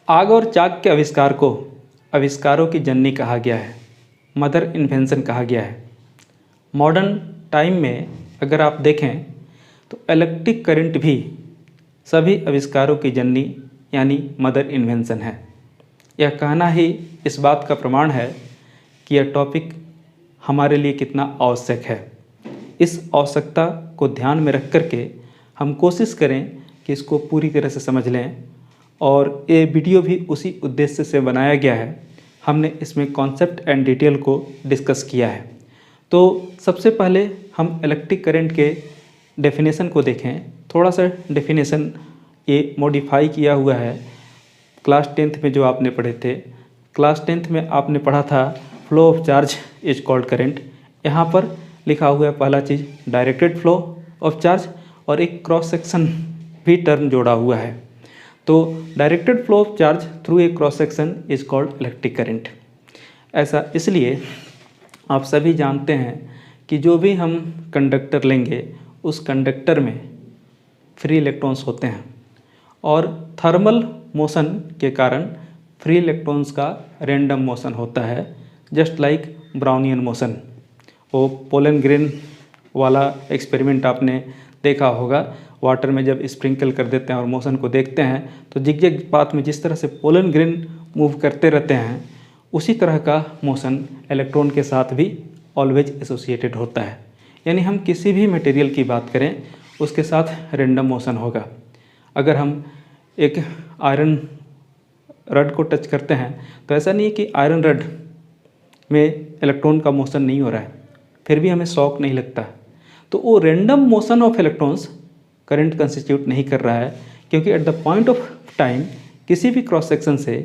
आग और चाक के आविष्कार को आविष्कारों की जननी कहा गया है, मदर इन्वेंशन कहा गया है। मॉडर्न टाइम में अगर आप देखें तो इलेक्ट्रिक करंट भी सभी आविष्कारों की जननी यानी मदर इन्वेंशन है। यह कहना ही इस बात का प्रमाण है कि यह टॉपिक हमारे लिए कितना आवश्यक है। इस आवश्यकता को ध्यान में रख कर के हम कोशिश करें कि इसको पूरी तरह से समझ लें, और ये वीडियो भी उसी उद्देश्य से बनाया गया है। हमने इसमें कॉन्सेप्ट एंड डिटेल को डिस्कस किया है। तो सबसे पहले हम इलेक्ट्रिक करंट के डेफिनेशन को देखें। थोड़ा सा डेफिनेशन ये मॉडिफाई किया हुआ है क्लास 10th में जो आपने पढ़े थे। क्लास 10th में आपने पढ़ा था flow of charge is called current. यहाँ पर लिखा हुआ है पहला चीज़ डायरेक्टेड फ्लो ऑफ चार्ज, और एक क्रॉस सेक्शन भी टर्म जोड़ा हुआ है। तो directed flow of charge through a cross section is called electric current. ऐसा इसलिए आप सभी जानते हैं कि जो भी हम कंडक्टर लेंगे उस कंडक्टर में फ्री इलेक्ट्रॉन्स होते हैं, और थर्मल मोशन के कारण फ्री इलेक्ट्रॉन्स का रैंडम मोशन होता है, जस्ट लाइक ब्राउनियन मोशन। वो पोलन ग्रेन वाला एक्सपेरिमेंट आपने देखा होगा। वाटर में जब स्प्रिंकल कर देते हैं और मोशन को देखते हैं तो जिग-जैग पाथ में जिस तरह से पोलन ग्रेन मूव करते रहते हैं, उसी तरह का मोशन इलेक्ट्रॉन के साथ भी ऑलवेज एसोसिएटेड होता है। यानी हम किसी भी मटेरियल की बात करें उसके साथ रैंडम मोशन होगा। अगर हम एक आयरन रड को टच करते हैं तो ऐसा नहीं है कि आयरन रड में इलेक्ट्रॉन का मोशन नहीं हो रहा है, फिर भी हमें शॉक नहीं लगता। तो वो random motion of electrons current constitute नहीं कर रहा है, क्योंकि at the point of time किसी भी क्रॉस सेक्शन से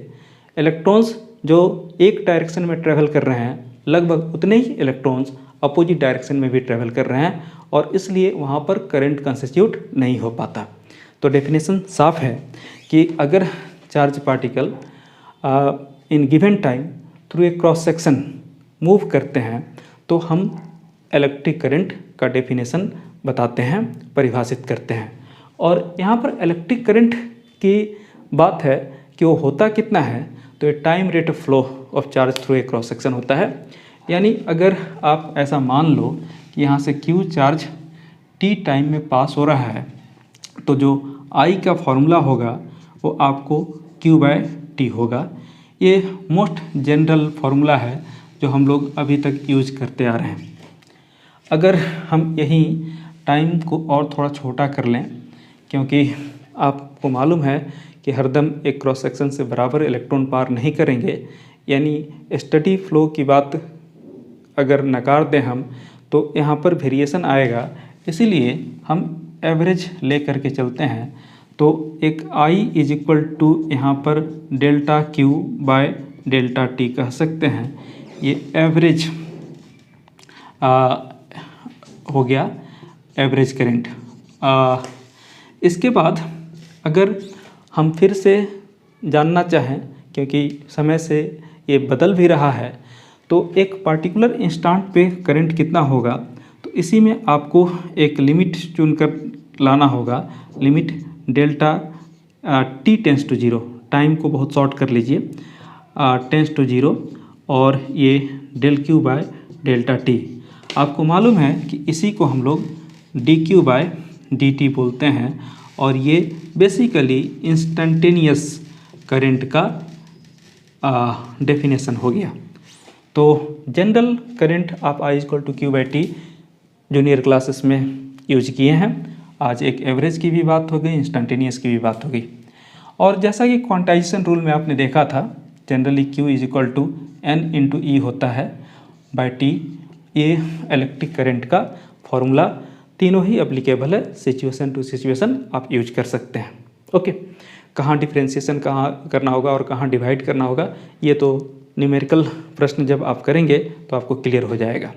इलेक्ट्रॉन्स जो एक डायरेक्शन में ट्रैवल कर रहे हैं, लगभग उतने ही इलेक्ट्रॉन्स अपोजिट डायरेक्शन में भी ट्रैवल कर रहे हैं, और इसलिए वहाँ पर करंट कंस्टिट्यूट नहीं हो पाता। तो डेफिनेशन साफ है कि अगर charge particle in given time through a cross section move करते हैं तो हम इलेक्ट्रिक करंट का डेफिनेशन बताते हैं, परिभाषित करते हैं। और यहाँ पर इलेक्ट्रिक करंट की बात है कि वो होता कितना है, तो ये time rate of flow of charge through a cross section होता है। यानी अगर आप ऐसा मान लो कि यहाँ से Q चार्ज T टाइम में पास हो रहा है, तो जो I का फॉर्मूला होगा वो आपको Q/T होगा। ये मोस्ट जनरल फार्मूला है जो हम लोग अभी तक यूज करते आ रहे हैं। अगर हम यहीं टाइम को और थोड़ा छोटा कर लें, क्योंकि आपको मालूम है कि हरदम एक क्रॉस सेक्शन से बराबर इलेक्ट्रॉन पार नहीं करेंगे, यानी स्टडी फ्लो की बात अगर नकार दें हम तो यहाँ पर वेरिएशन आएगा। इसीलिए हम एवरेज ले करके चलते हैं। तो एक I इज इक्वल टू यहाँ पर डेल्टा Q/डेल्टा T कह सकते हैं। ये एवरेज हो गया एवरेज करंट। इसके बाद अगर हम फिर से जानना चाहें, क्योंकि समय से ये बदल भी रहा है, तो एक पार्टिकुलर इंस्टेंट पे करंट कितना होगा, तो इसी में आपको एक लिमिट चुनकर लाना होगा। Limit delta T tends to 0, time को बहुत शॉर्ट कर लीजिए, टेंस टू 0, और ये डेल Q/डेल्टा T। आपको मालूम है कि इसी को हम लोग dQ/dt बोलते हैं, और ये बेसिकली इंस्टेंटेनियस करंट का डेफिनेशन हो गया। तो जनरल करंट आप I = Q/T जूनियर क्लासेस में यूज किए हैं। आज एक एवरेज की भी बात हो गई, इंस्टेंटेनियस की भी बात हो गई। और जैसा कि क्वांटाइजेशन रूल में आपने देखा था, जनरली Q = N × E होता है बाय T। ये इलेक्ट्रिक करंट का फॉर्मूला तीनों ही एप्लीकेबल है, सिचुएशन टू सिचुएशन आप यूज कर सकते हैं। ओके, कहाँ डिफ्रेंशिएशन कहाँ करना होगा और कहाँ डिवाइड करना होगा, ये तो न्यूमेरिकल प्रश्न जब आप करेंगे तो आपको क्लियर हो जाएगा।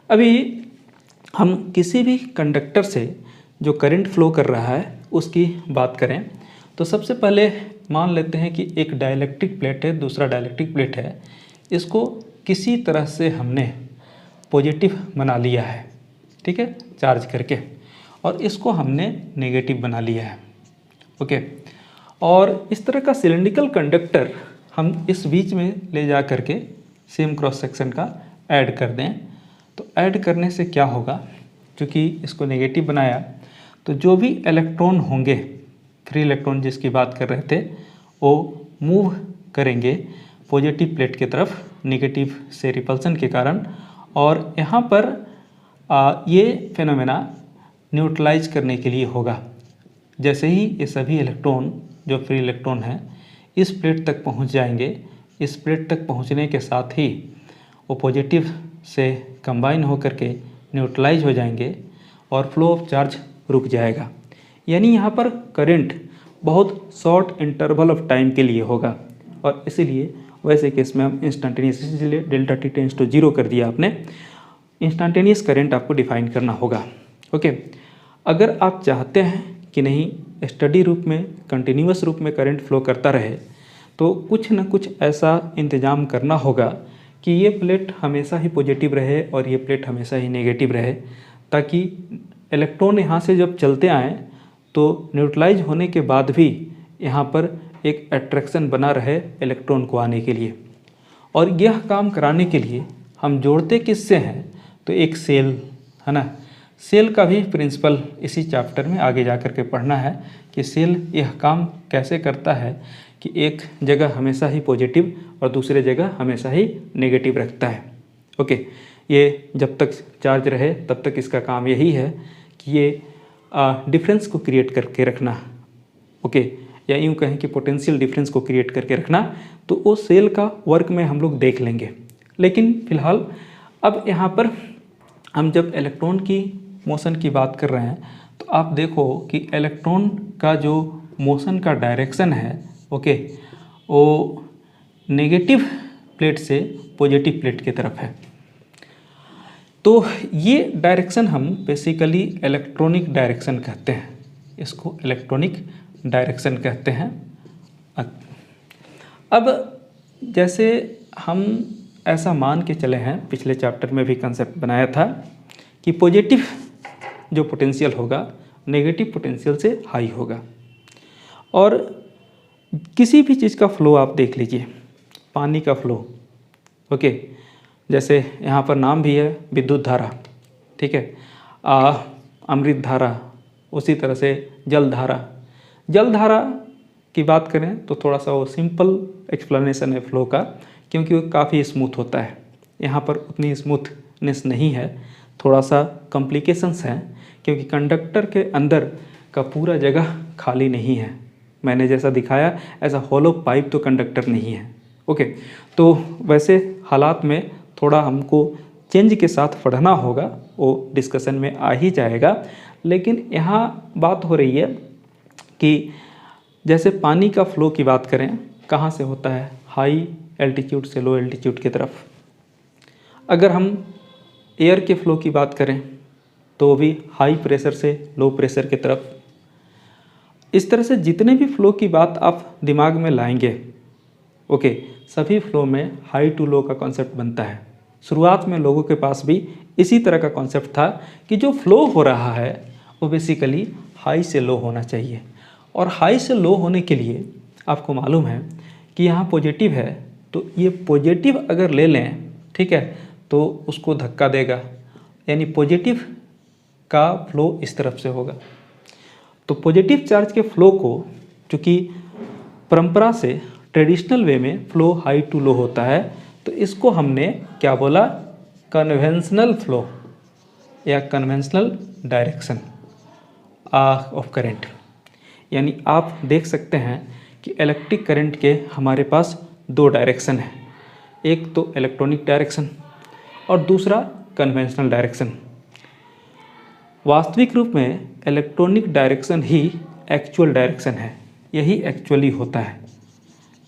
अभी हम किसी भी कंडक्टर से जो करंट फ्लो कर रहा है उसकी बात करें तो सबसे पहले मान लेते हैं कि एक डाइलेक्ट्रिक प्लेट है, दूसरा डाइलेक्ट्रिक प्लेट है। इसको किसी तरह से हमने पॉजिटिव बना लिया है, ठीक है, चार्ज करके, और इसको हमने नेगेटिव बना लिया है। ओके, और इस तरह का सिलिंड्रिकल कंडक्टर हम इस बीच में ले जा करके सेम क्रॉस सेक्शन का ऐड कर दें, तो ऐड करने से क्या होगा, क्योंकि इसको नेगेटिव बनाया तो जो भी इलेक्ट्रॉन होंगे, फ्री इलेक्ट्रॉन जिसकी बात कर रहे थे, वो मूव करेंगे पॉजिटिव प्लेट की तरफ नेगेटिव से रिपल्सन के कारण, और यहाँ पर ये फेनोमेना न्यूट्रलाइज करने के लिए होगा। जैसे ही ये सभी इलेक्ट्रॉन जो फ्री इलेक्ट्रॉन हैं इस प्लेट तक पहुँच जाएंगे, इस प्लेट तक पहुँचने के साथ ही वो पॉजिटिव से कंबाइन होकर के न्यूट्रलाइज हो जाएंगे और फ्लो ऑफ चार्ज रुक जाएगा। यानी यहाँ पर करंट बहुत शॉर्ट इंटरवल ऑफ टाइम के लिए होगा, और इसीलिए वैसे केस में हम इंस्टेंटेनियस, इसलिए डेल्टा टी टेंस टू 0 कर दिया आपने, इंस्टेंटेनियस करंट आपको डिफाइन करना होगा। ओके, अगर आप चाहते हैं कि नहीं स्टडी रूप में, कंटिन्यूअस रूप में करंट फ्लो करता रहे, तो कुछ न कुछ ऐसा इंतज़ाम करना होगा कि ये प्लेट हमेशा ही पॉजिटिव रहे और ये प्लेट हमेशा ही नेगेटिव रहे, ताकि इलेक्ट्रॉन यहाँ से जब चलते आएँ तो न्यूट्रलाइज होने के बाद भी यहाँ पर एक अट्रैक्शन बना रहे इलेक्ट्रॉन को आने के लिए। और यह काम कराने के लिए हम जोड़ते किससे हैं, तो एक सेल है ना। सेल का भी प्रिंसिपल इसी चैप्टर में आगे जा कर के पढ़ना है कि सेल यह काम कैसे करता है कि एक जगह हमेशा ही पॉजिटिव और दूसरे जगह हमेशा ही नेगेटिव रखता है। ओके, ये जब तक चार्ज रहे तब तक इसका काम यही है कि ये डिफरेंस को क्रिएट करके रखना। ओके, या यूँ कहें कि पोटेंशियल डिफरेंस को क्रिएट करके रखना। तो वो सेल का वर्क में हम लोग देख लेंगे, लेकिन फ़िलहाल अब यहाँ पर हम जब इलेक्ट्रॉन की मोशन की बात कर रहे हैं तो आप देखो कि इलेक्ट्रॉन का जो मोशन का डायरेक्शन है, ओके, वो नेगेटिव प्लेट से पॉजिटिव प्लेट की तरफ है। तो ये डायरेक्शन हम बेसिकली इलेक्ट्रॉनिक डायरेक्शन कहते हैं, इसको इलेक्ट्रॉनिक डायरेक्शन कहते हैं। अब जैसे हम ऐसा मान के चले हैं, पिछले चैप्टर में भी कंसेप्ट बनाया था कि पॉजिटिव जो पोटेंशियल होगा नेगेटिव पोटेंशियल से हाई होगा। और किसी भी चीज़ का फ्लो आप देख लीजिए, पानी का फ्लो, ओके, जैसे यहाँ पर नाम भी है विद्युत धारा, ठीक है, अमृत धारा, उसी तरह से जल धारा। जल धारा की बात करें तो थोड़ा सा वो सिंपल एक्सप्लेनेशन है फ्लो का, क्योंकि वो काफ़ी स्मूथ होता है। यहाँ पर उतनी स्मूथनेस नहीं है, थोड़ा सा कॉम्प्लिकेशंस हैं, क्योंकि कंडक्टर के अंदर का पूरा जगह खाली नहीं है। मैंने जैसा दिखाया ऐसा हॉलो पाइप तो कंडक्टर नहीं है। ओके, तो वैसे हालात में थोड़ा हमको चेंज के साथ पढ़ना होगा, वो डिस्कशन में आ ही जाएगा। लेकिन यहाँ बात हो रही है कि जैसे पानी का फ्लो की बात करें, कहाँ से होता है, हाई एल्टीट्यूड से लो एल्टीट्यूड की तरफ। अगर हम एयर के फ्लो की बात करें तो भी हाई प्रेशर से लो प्रेशर की तरफ। इस तरह से जितने भी फ्लो की बात आप दिमाग में लाएंगे, ओके, सभी फ्लो में हाई टू लो का कॉन्सेप्ट बनता है। शुरुआत में लोगों के पास भी इसी तरह का कॉन्सेप्ट था कि जो फ्लो हो रहा है वो बेसिकली हाई से लो होना चाहिए। और हाई से लो होने के लिए आपको मालूम है कि यहाँ पॉजिटिव है, तो ये पॉजिटिव अगर ले लें, ठीक है, तो उसको धक्का देगा, यानी पॉजिटिव का फ्लो इस तरफ से होगा। तो पॉजिटिव चार्ज के फ्लो को, चूँकि परंपरा से ट्रेडिशनल वे में फ्लो हाई टू लो होता है, तो इसको हमने क्या बोला, कन्वेंशनल फ्लो या कन्वेंशनल डायरेक्शन ऑफ करंट। यानी आप देख सकते हैं कि इलेक्ट्रिक करंट के हमारे पास दो डायरेक्शन हैं, एक तो इलेक्ट्रॉनिक डायरेक्शन और दूसरा कन्वेंशनल डायरेक्शन। वास्तविक रूप में इलेक्ट्रॉनिक डायरेक्शन ही एक्चुअल डायरेक्शन है, यही एक्चुअली होता है,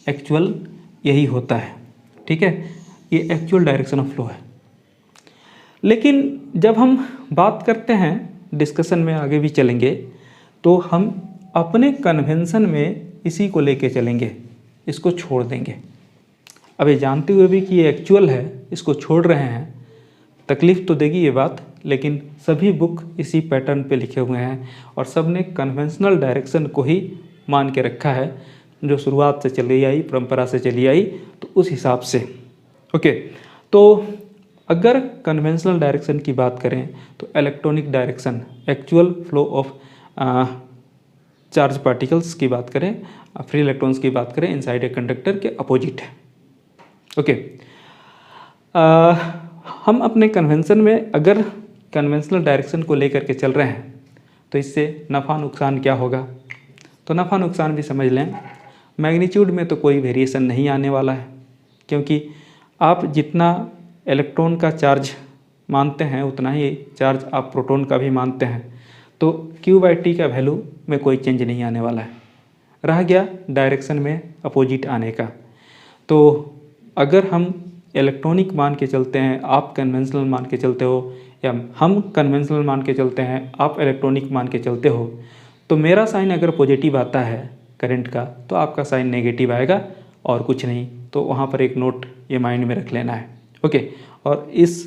एक्चुअल यही होता है, ठीक है, ये एक्चुअल डायरेक्शन ऑफ फ्लो है। लेकिन जब हम बात करते हैं, डिस्कशन में आगे भी चलेंगे, तो हम अपने कन्वेंशन में इसी को लेके चलेंगे, इसको छोड़ देंगे। अब ये जानते हुए भी कि ये एक्चुअल है, इसको छोड़ रहे हैं, तकलीफ़ तो देगी ये बात, लेकिन सभी बुक इसी पैटर्न पे लिखे हुए हैं और सब ने कन्वेंशनल डायरेक्शन को ही मान के रखा है, जो शुरुआत से चली आई, परंपरा से चली आई, तो उस हिसाब से। ओके, तो अगर कन्वेंशनल डायरेक्शन की बात करें तो electronic direction actual flow of charge particles की बात करें, फ्री इलेक्ट्रॉन्स की बात करें इनसाइड ए कंडक्टर के अपोजिट है। ओके, हम अपने कन्वेंशन में अगर कन्वेंशनल डायरेक्शन को लेकर के चल रहे हैं तो इससे नफ़ा नुकसान क्या होगा, तो नफ़ा नुकसान भी समझ लें। मैग्नीट्यूड में तो कोई वेरिएशन नहीं आने वाला है, क्योंकि आप जितना इलेक्ट्रॉन का चार्ज मानते हैं उतना ही चार्ज आप प्रोटॉन का भी मानते हैं, तो Q/T का वैल्यू में कोई चेंज नहीं आने वाला है। रह गया डायरेक्शन में अपोजिट आने का, तो अगर हम इलेक्ट्रॉनिक मान के चलते हैं, आप कन्वेंशनल मान के चलते हो, या हम कन्वेंशनल मान के चलते हैं, आप इलेक्ट्रॉनिक मान के चलते हो, तो मेरा साइन अगर पॉजिटिव आता है करंट का तो आपका साइन नेगेटिव आएगा और कुछ नहीं। तो वहाँ पर एक नोट ये माइंड में रख लेना है। ओके, और इस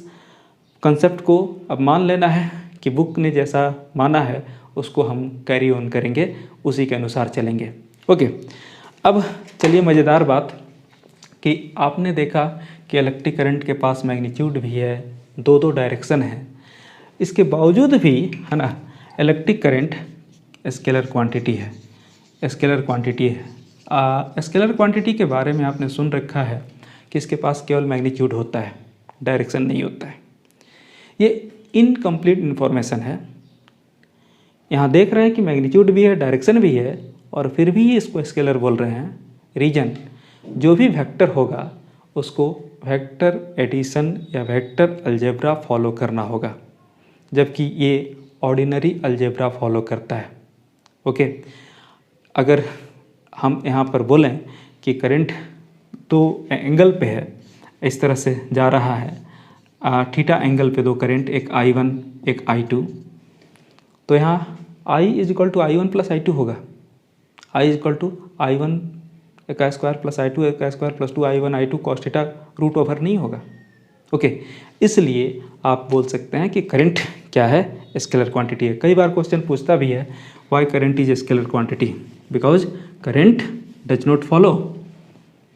कंसेप्ट को अब मान लेना है कि बुक ने जैसा माना है उसको हम कैरी ऑन करेंगे, उसी के अनुसार चलेंगे। ओके, अब चलिए मज़ेदार बात कि आपने देखा कि इलेक्ट्रिक करंट के पास मैग्नीट्यूड भी है, दो दो डायरेक्शन है, इसके बावजूद भी है ना इलेक्ट्रिक करंट स्केलर क्वांटिटी है, स्केलर क्वांटिटी है। स्केलर क्वांटिटी के बारे में आपने सुन रखा है कि इसके पास केवल मैग्नीट्यूड होता है, डायरेक्शन नहीं होता है। ये इनकम्प्लीट इन्फॉर्मेशन है। यहाँ देख रहे हैं कि मैग्नीट्यूड भी है, डायरेक्शन भी है, और फिर भी इसको स्केलर बोल रहे हैं। रीजन, जो भी वेक्टर होगा उसको वेक्टर एडिशन या वेक्टर अलजेब्रा फॉलो करना होगा, जबकि ये ऑर्डिनरी अलजेब्रा फॉलो करता है। ओके, अगर हम यहाँ पर बोलें कि करंट तो एंगल पे है, इस तरह से जा रहा है, थीटा एंगल पे दो करंट, एक I1 एक I2, तो यहाँ I = I1 + I2 होगा। I = I1 का स्क्वायर प्लस I2 का square plus 2I1 I2 cos theta √over नहीं होगा। ओके, इसलिए आप बोल सकते हैं कि करंट क्या है, स्केलर क्वांटिटी है। कई बार क्वेश्चन पूछता भी है why current is scalar quantity, because current does not follow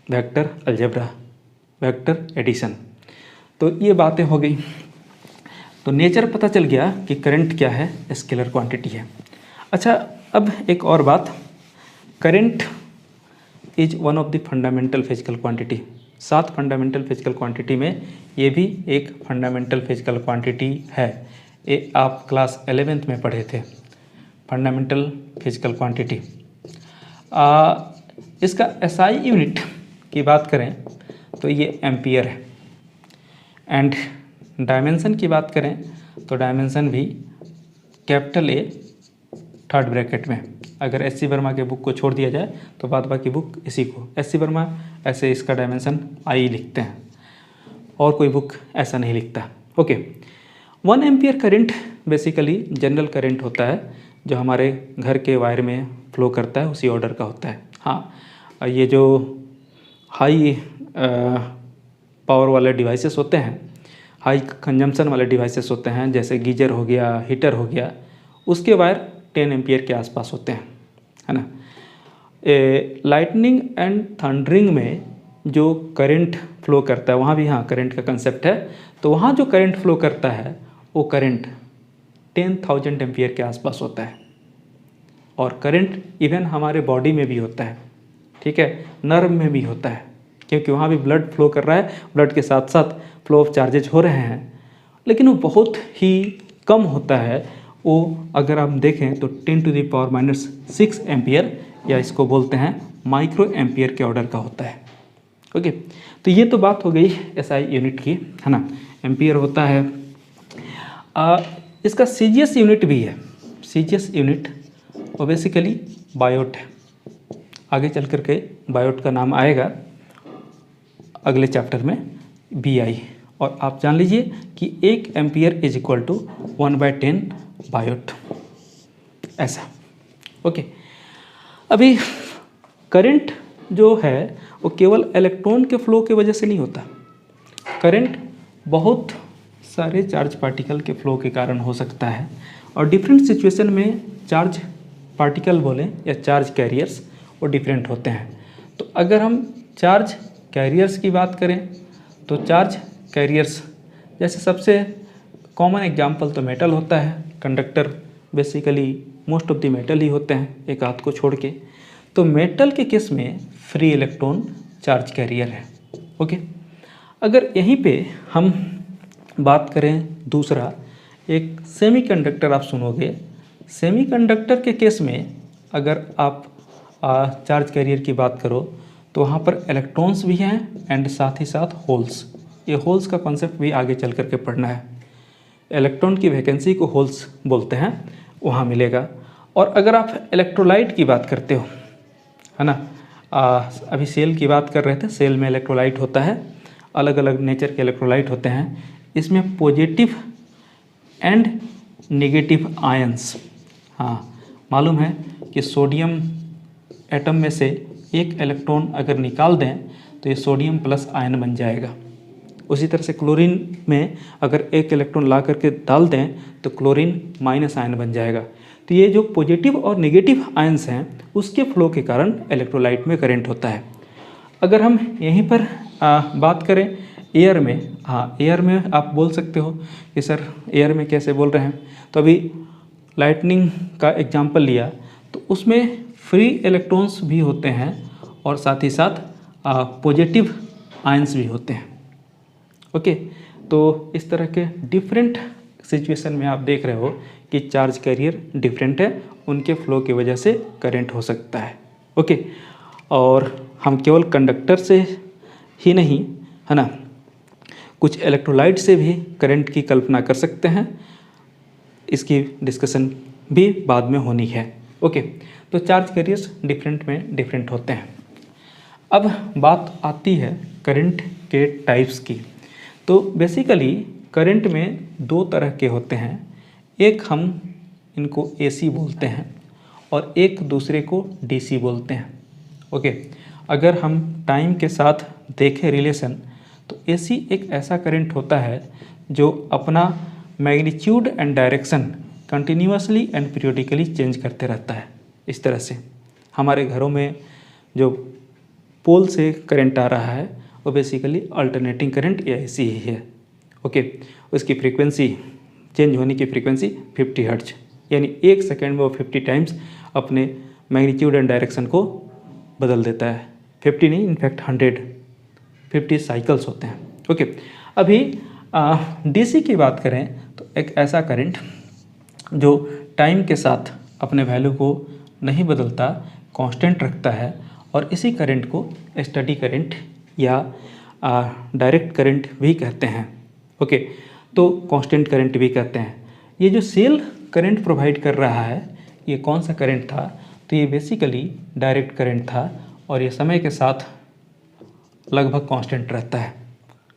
vector algebra, vector addition. तो ये बातें हो गई, तो नेचर पता चल गया कि करंट क्या है, स्केलर क्वांटिटी है। अच्छा, अब एक और बात, current is one of the fundamental physical quantity. 7 fundamental physical quantity में ये भी एक फंडामेंटल फिजिकल क्वांटिटी है। ये आप क्लास 11th में पढ़े थे, फंडामेंटल फिजिकल क्वांटिटी। इसका SI यूनिट की बात करें तो ये एम्पियर है, एंड डायमेंशन की बात करें तो डायमेंशन भी कैपिटल A थर्ड ब्रैकेट में। अगर SC वर्मा के बुक को छोड़ दिया जाए तो बाद बाकी बुक इसी को SC वर्मा ऐसे इसका डायमेंशन I लिखते हैं, और कोई बुक ऐसा नहीं लिखता। Okay, 1 ampere current basically general current होता है जो हमारे घर के वायर में फ्लो करता है, उसी ऑर्डर का होता है। हाँ, ये जो हाई पावर वाले डिवाइसेस होते हैं, हाई कंजम्पशन वाले डिवाइसेस होते हैं, जैसे गीजर हो गया, हीटर हो गया, उसके वायर 10 एम्पियर के आसपास होते हैं, है ना। लाइटनिंग एंड थंडरिंग में जो करंट फ्लो करता है, वहाँ भी हाँ करंट का कंसेप्ट है, तो वहाँ जो करंट फ्लो करता है वो करंट 10,000 एम्पियर के आसपास होता है। और करंट इवन हमारे बॉडी में भी होता है, ठीक है, नर्व में भी होता है, क्योंकि वहाँ भी ब्लड फ्लो कर रहा है, ब्लड के साथ साथ फ्लो ऑफ चार्जेज हो रहे हैं, लेकिन वो बहुत ही कम होता है। वो अगर आप देखें तो 10⁻⁻6 एम्पियर, या इसको बोलते हैं माइक्रो एम्पियर के ऑर्डर का होता है। ओके, तो ये तो बात हो गई SI यूनिट की, है ना, एम्पियर होता है। इसका CGS यूनिट भी है। CGS यूनिट वो बेसिकली बायोट है। आगे चल कर के बायोट का नाम आएगा अगले चैप्टर में, BI, और आप जान लीजिए कि 1 एम्पियर = 1/10 बायोट, ऐसा। ओके, अभी करंट जो है वो केवल इलेक्ट्रॉन के फ्लो की वजह से नहीं होता। करंट बहुत सारे चार्ज पार्टिकल के फ्लो के कारण हो सकता है, और डिफरेंट सिचुएशन में चार्ज पार्टिकल बोलें या चार्ज कैरियर्स वो डिफरेंट होते हैं। तो अगर हम चार्ज कैरियर्स की बात करें तो चार्ज कैरियर्स जैसे सबसे कॉमन एग्जांपल तो मेटल होता है। Conductor basically most of the metal ही होते हैं, एक आध को छोड़ के। तो मेटल के केस में फ्री इलेक्ट्रॉन चार्ज कैरियर है। ओके, अगर यहीं पे हम बात करें दूसरा, एक सेमीकंडक्टर आप सुनोगे। सेमीकंडक्टर के केस में अगर आप चार्ज कैरियर की बात करो तो वहाँ पर इलेक्ट्रॉन्स भी हैं एंड साथ ही साथ होल्स। ये होल्स का कॉन्सेप्ट भी आगे चल करके पढ़ना है। इलेक्ट्रॉन की वैकेंसी को होल्स बोलते हैं, वहाँ मिलेगा। और अगर आप इलेक्ट्रोलाइट की बात करते हो, है ना, अभी सेल की बात कर रहे थे, सेल में इलेक्ट्रोलाइट होता है, अलग अलग नेचर के इलेक्ट्रोलाइट होते हैं। इसमें पॉजिटिव एंड नेगेटिव आयंस, हाँ मालूम है कि सोडियम एटम में से एक इलेक्ट्रॉन अगर निकाल दें तो ये सोडियम प्लस आयन बन जाएगा। उसी तरह से क्लोरीन में अगर एक इलेक्ट्रॉन ला करके डाल दें तो क्लोरीन माइनस आयन बन जाएगा। तो ये जो पॉजिटिव और नेगेटिव आयंस हैं उसके फ्लो के कारण इलेक्ट्रोलाइट में करंट होता है। अगर हम यहीं पर बात करें एयर में, हाँ एयर में आप बोल सकते हो कि सर एयर में कैसे बोल रहे हैं। तो अभी लाइटनिंग का एग्जांपल लिया तो उसमें फ्री इलेक्ट्रॉन्स भी होते हैं और साथ ही साथ पॉजिटिव आयंस भी होते हैं। ओके, तो इस तरह के डिफरेंट सिचुएशन में आप देख रहे हो कि चार्ज कैरियर डिफरेंट है, उनके फ्लो की वजह से करंट हो सकता है। ओके, और हम केवल कंडक्टर से ही नहीं, है ना, कुछ इलेक्ट्रोलाइट से भी करंट की कल्पना कर सकते हैं। इसकी डिस्कशन भी बाद में होनी है। ओके, तो चार्ज कैरियर्स डिफरेंट में डिफरेंट होते हैं। अब बात आती है करंट के टाइप्स की। तो बेसिकली करंट में दो तरह के होते हैं, एक हम इनको एसी बोलते हैं और एक दूसरे को डीसी बोलते हैं। ओके, अगर हम टाइम के साथ देखें रिलेशन तो एसी एक ऐसा करंट होता है जो अपना magnitude and direction continuously and periodically change करते रहता है। इस तरह से हमारे घरों में जो पोल से करंट आ रहा है वो बेसिकली अल्टरनेटिंग करंट या एसी ही है। ओके, उसकी फ्रीक्वेंसी चेंज होने की फ्रीक्वेंसी 50 हर्ट्ज, यानी एक सेकेंड में वो 50 टाइम्स अपने मैग्नीट्यूड एंड डायरेक्शन को बदल देता है। 50 नहीं, इनफैक्ट 150 साइकिल्स होते हैं। ओके, अभी डीसी की बात करें तो एक ऐसा करंट जो टाइम के साथ अपने वैल्यू को नहीं बदलता, कांस्टेंट रखता है, और इसी करंट को स्टडी करंट या डायरेक्ट करंट भी कहते हैं। ओके, तो कांस्टेंट करंट भी कहते हैं। ये जो सेल करंट प्रोवाइड कर रहा है ये कौन सा करंट था, तो ये बेसिकली डायरेक्ट करंट था और ये समय के साथ लगभग कांस्टेंट रहता है,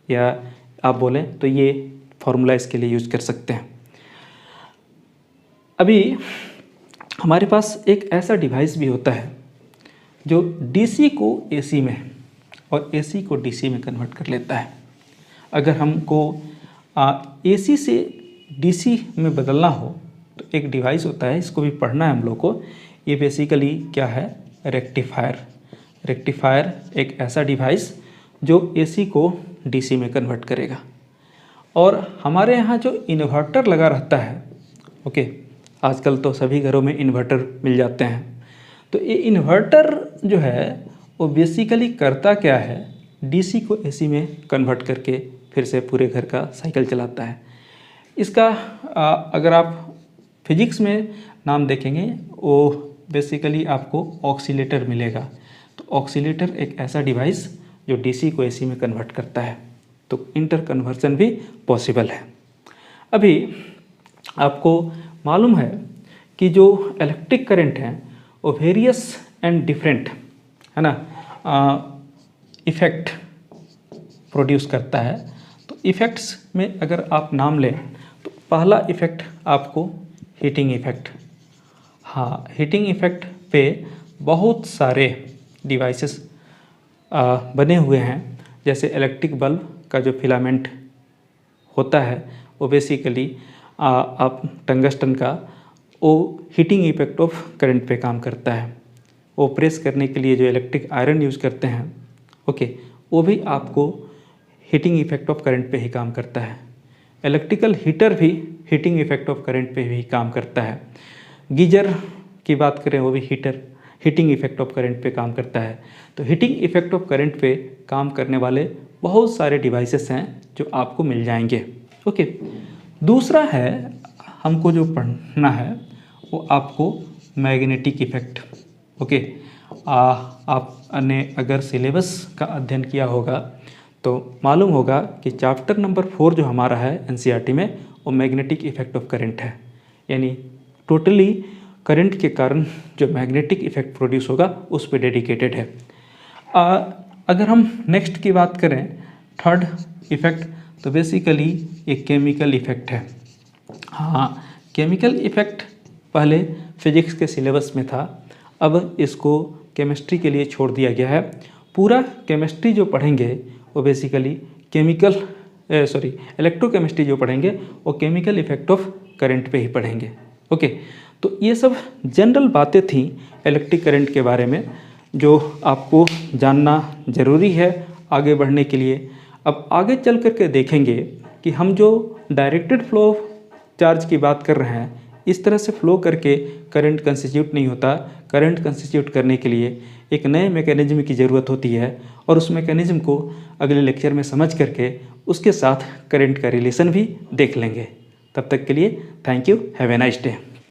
या आप बोलें तो ये फॉर्मूला इसके लिए यूज कर सकते हैं। अभी हमारे पास एक ऐसा डिवाइस भी होता है जो डीसी को एसी में और एसी को डीसी में कन्वर्ट कर लेता है। अगर हमको एसी से डीसी में बदलना हो तो एक डिवाइस होता है, इसको भी पढ़ना है हम लोग को। ये बेसिकली क्या है, रेक्टिफायर। रेक्टिफायर एक ऐसा डिवाइस जो एसी को डीसी में कन्वर्ट करेगा। और हमारे यहाँ जो इन्वर्टर लगा रहता है, ओके, आजकल तो सभी घरों में इन्वर्टर मिल जाते हैं। तो ये इन्वर्टर जो है वो बेसिकली करता क्या है, डीसी को एसी में कन्वर्ट करके फिर से पूरे घर का साइकिल चलाता है। इसका अगर आप फिजिक्स में नाम देखेंगे वो बेसिकली आपको ऑक्सीलेटर मिलेगा। तो ऑक्सीलेटर एक ऐसा डिवाइस जो डीसी को एसी में कन्वर्ट करता है। तो इंटर कन्वर्सन भी पॉसिबल है। अभी आपको मालूम है कि जो इलेक्ट्रिक करंट है वो वेरियस एंड डिफरेंट, है ना, इफ़ेक्ट प्रोड्यूस करता है। तो इफ़ेक्ट्स में अगर आप नाम लें तो पहला इफ़ेक्ट आपको हीटिंग इफ़ेक्ट। हाँ, हीटिंग इफ़ेक्ट पे बहुत सारे डिवाइसेस बने हुए हैं। जैसे इलेक्ट्रिक बल्ब का जो फिलामेंट होता है वो बेसिकली आप टंगस्टन का वो हीटिंग इफेक्ट ऑफ करंट पे काम करता है। वो प्रेस करने के लिए जो इलेक्ट्रिक आयरन यूज़ करते हैं, ओके, वो भी आपको हीटिंग इफेक्ट ऑफ करंट पे ही काम करता है। इलेक्ट्रिकल हीटर भी हीटिंग इफेक्ट ऑफ करंट पे भी काम करता है। गीजर की बात करें, वो भी हीटिंग इफेक्ट ऑफ करंट पे काम करता है। तो हीटिंग इफेक्ट ऑफ करंट पे काम करने वाले बहुत सारे डिवाइसेस हैं जो आपको मिल जाएंगे। ओके, दूसरा है हमको जो पढ़ना है वो आपको मैग्नेटिक इफेक्ट। ओके, आपने अगर सिलेबस का अध्ययन किया होगा तो मालूम होगा कि चैप्टर नंबर 4 जो हमारा है एनसीईआरटी में, वो मैग्नेटिक इफेक्ट ऑफ करंट है। यानी टोटली करंट के कारण जो मैग्नेटिक इफेक्ट प्रोड्यूस होगा उस पर डेडिकेटेड है। अगर हम नेक्स्ट की बात करें, थर्ड इफेक्ट, तो बेसिकली एक केमिकल इफेक्ट है। हाँ, केमिकल इफेक्ट पहले फिजिक्स के सिलेबस में था, अब इसको केमिस्ट्री के लिए छोड़ दिया गया है। पूरा केमिस्ट्री जो पढ़ेंगे वो बेसिकली इलेक्ट्रोकेमिस्ट्री जो पढ़ेंगे वो केमिकल इफेक्ट ऑफ करंट पे ही पढ़ेंगे। ओके, तो ये सब जनरल बातें थी इलेक्ट्रिक करंट के बारे में जो आपको जानना ज़रूरी है आगे बढ़ने के लिए। अब आगे चल कर के देखेंगे कि हम जो डायरेक्टेड फ्लो ऑफ चार्ज की बात कर रहे हैं, इस तरह से फ्लो करके करंट कंस्टिट्यूट नहीं होता। करंट कंस्टिट्यूट करने के लिए एक नए मैकेनिज्म की ज़रूरत होती है और उस मैकेनिज्म को अगले लेक्चर में समझ करके उसके साथ करंट का रिलेशन भी देख लेंगे। तब तक के लिए thank you, have a nice day.